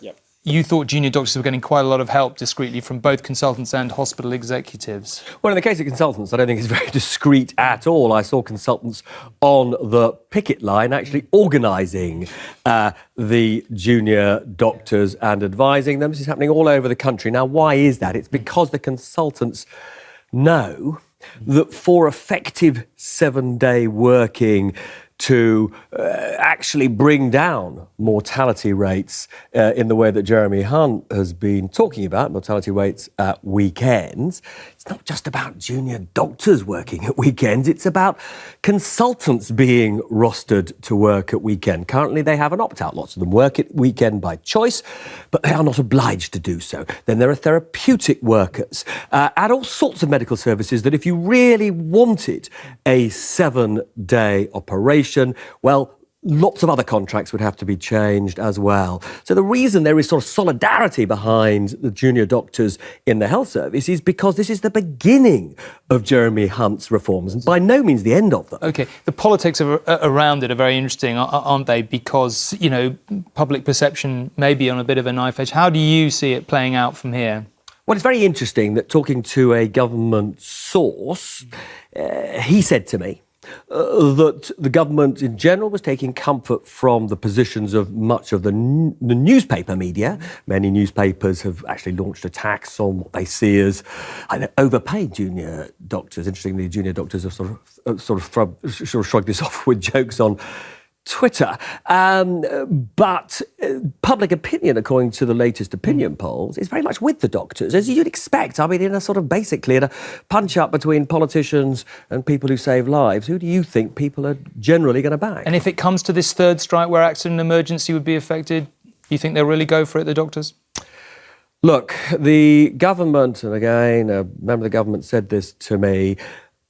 Yep. You thought junior doctors were getting quite a lot of help discreetly from both consultants and hospital executives. Well, in the case of consultants, I don't think it's very discreet at all. I saw consultants on the picket line actually organising the junior doctors and advising them. This is happening all over the country. Now, why is that? It's because the consultants know that for effective 7-day working to actually bring down mortality rates in the way that Jeremy Hunt has been talking about, mortality rates at weekends. It's not just about junior doctors working at weekends, it's about consultants being rostered to work at weekend. Currently, they have an opt-out. Lots of them work at weekend by choice, but they are not obliged to do so. Then there are therapeutic workers at all sorts of medical services that if you really wanted a 7-day operation, well, lots of other contracts would have to be changed as well. So the reason there is sort of solidarity behind the junior doctors in the health service is because this is the beginning of Jeremy Hunt's reforms and by no means the end of them. OK, the politics around it are very interesting, aren't they? Because, you know, public perception may be on a bit of a knife edge. How do you see it playing out from here? Well, it's very interesting that talking to a government source, he said to me, that the government in general was taking comfort from the positions of much of the newspaper media. Many newspapers have actually launched attacks on what they see as overpaid junior doctors. Interestingly, junior doctors have sort of shrugged this off with jokes on Twitter. But public opinion, according to the latest opinion polls, is very much with the doctors, as you'd expect. I mean, in a sort of basically in a punch-up between politicians and people who save lives, who do you think people are generally going to back? And if it comes to this third strike where accident and emergency would be affected, you think they'll really go for it, the doctors? Look, the government, and again, a member of the government said this to me,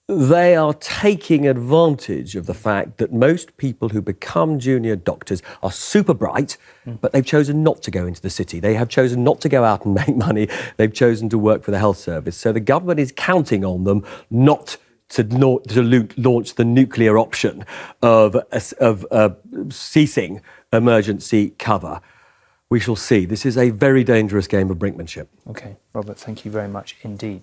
they are taking advantage of the fact that most people who become junior doctors are super bright, but they've chosen not to go into the city. They have chosen not to go out and make money. They've chosen to work for the health service. So the government is counting on them not to launch the nuclear option of ceasing emergency cover. We shall see. This is a very dangerous game of brinkmanship. OK, Robert, thank you very much indeed.